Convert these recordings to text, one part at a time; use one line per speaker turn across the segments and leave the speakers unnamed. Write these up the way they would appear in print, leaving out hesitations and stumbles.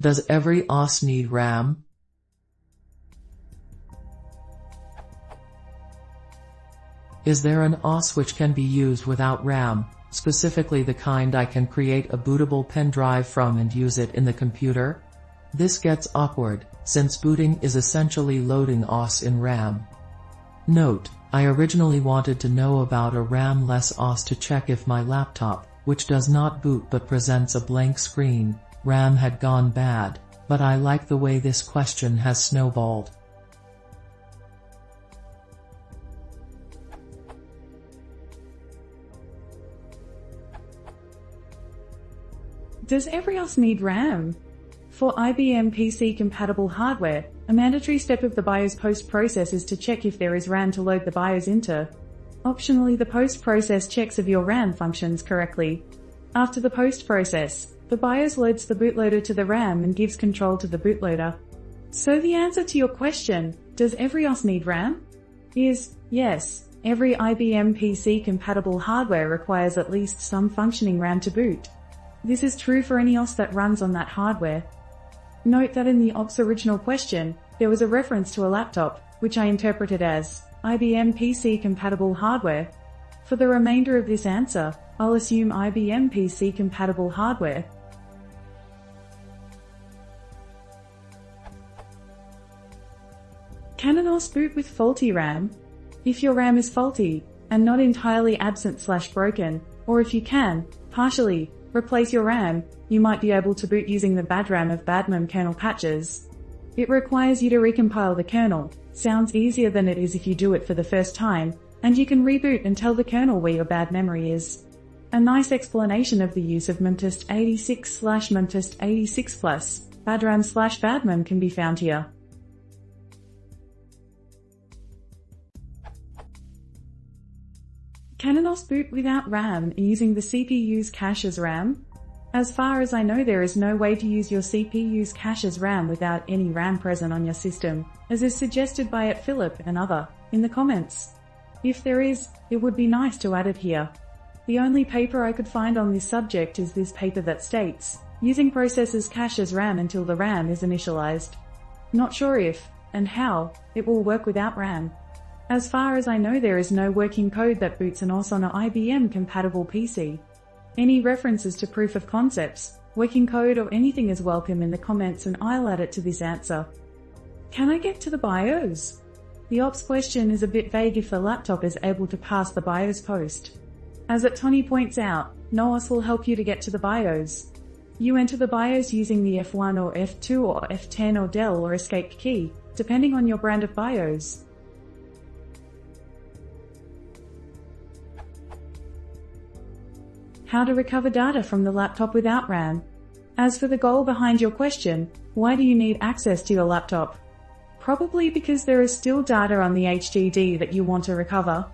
Does every OS need RAM? Is there an OS which can be used without RAM, specifically the kind I can create a bootable pen drive from and use it in the computer? This gets awkward, since booting is essentially loading OS in RAM. Note: I originally wanted to know about a RAM-less OS to check if my laptop, which does not boot but presents a blank screen, RAM had gone bad, but I like the way this question has snowballed.
Does every OS need RAM? For IBM PC-compatible hardware, a mandatory step of the BIOS post-process is to check if there is RAM to load the BIOS into. Optionally, the post-process checks if your RAM functions correctly. After the post-process, the BIOS loads the bootloader to the RAM and gives control to the bootloader. So the answer to your question, does every OS need RAM? Is yes. Every IBM PC-compatible hardware requires at least some functioning RAM to boot. This is true for any OS that runs on that hardware. Note that in the OP's original question, there was a reference to a laptop, which I interpreted as IBM PC-compatible hardware. For the remainder of this answer, I'll assume IBM PC-compatible hardware. Can an OS boot with faulty RAM? If your RAM is faulty, and not entirely absent/broken, or if you can, partially, replace your RAM, you might be able to boot using the badram of badmem kernel patches. It requires you to recompile the kernel. Sounds easier than it is if you do it for the first time, and you can reboot and tell the kernel where your bad memory is. A nice explanation of the use of memtest86/memtest86+ badram/badmem can be found here. Can an OS boot without RAM using the CPU's cache as RAM? As far as I know, there is no way to use your CPU's cache as RAM without any RAM present on your system, as is suggested by @Philip and other in the comments. If there is, it would be nice to add it here. The only paper I could find on this subject is this paper that states, using processor's cache as RAM until the RAM is initialized. Not sure if, and how, it will work without RAM. As far as I know, there is no working code that boots an OS on an IBM-compatible PC. Any references to proof of concepts, working code or anything is welcome in the comments and I'll add it to this answer. Can I get to the BIOS? The OPS question is a bit vague if the laptop is able to pass the BIOS post. As Tony points out, no OS will help you to get to the BIOS. You enter the BIOS using the F1 or F2 or F10 or Del or Escape key, depending on your brand of BIOS. How to recover data from the laptop without RAM? As for the goal behind your question, why do you need access to your laptop? Probably because there is still data on the HDD that you want to recover.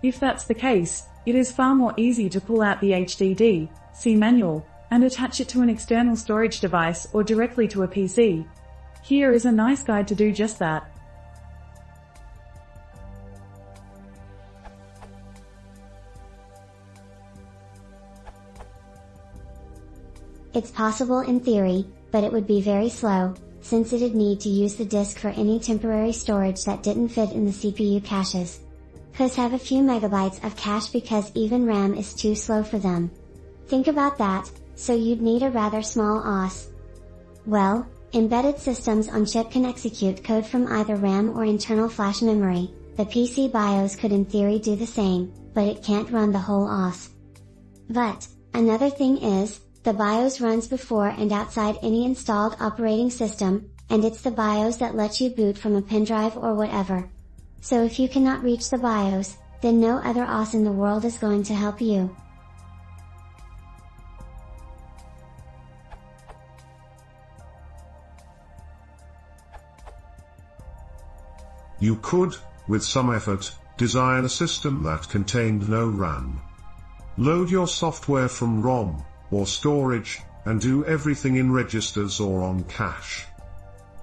If that's the case, it is far more easy to pull out the HDD, see manual, and attach it to an external storage device or directly to a PC. Here is a nice guide to do just that.
It's possible in theory, but it would be very slow, since it'd need to use the disk for any temporary storage that didn't fit in the CPU caches. Cuz have a few megabytes of cache because even RAM is too slow for them. Think about that, so you'd need a rather small OS. Well, embedded systems on chip can execute code from either RAM or internal flash memory. The PC BIOS could in theory do the same, but it can't run the whole OS. But, another thing is, the BIOS runs before and outside any installed operating system, and it's the BIOS that lets you boot from a pen drive or whatever. So if you cannot reach the BIOS, then no other OS in the world is going to help you.
You could, with some effort, design a system that contained no RAM. Load your software from ROM, or storage, and do everything in registers or on cache.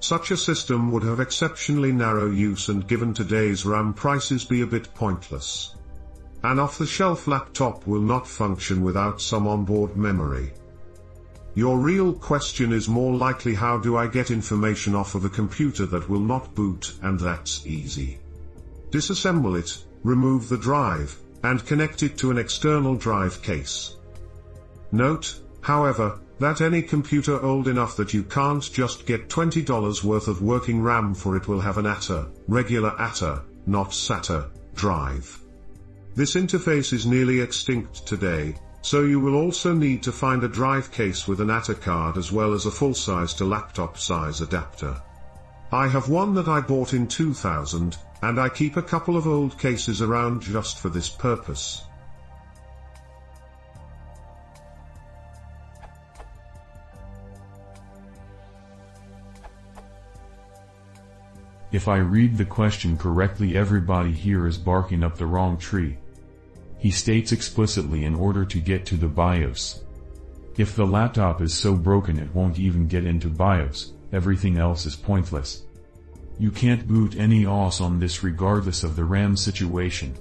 Such a system would have exceptionally narrow use and given today's RAM prices be a bit pointless. An off-the-shelf laptop will not function without some onboard memory. Your real question is more likely, how do I get information off of a computer that will not boot? And that's easy. Disassemble it, remove the drive, and connect it to an external drive case. Note, however, that any computer old enough that you can't just get $20 worth of working RAM for it will have an ATA, regular ATA, not SATA, drive. This interface is nearly extinct today, so you will also need to find a drive case with an ATA card as well as a full-size to laptop size adapter. I have one that I bought in 2000, and I keep a couple of old cases around just for this purpose.
If I read the question correctly, everybody here is barking up the wrong tree. He states explicitly in order to get to the BIOS. If the laptop is so broken it won't even get into BIOS, everything else is pointless. You can't boot any OS on this regardless of the RAM situation.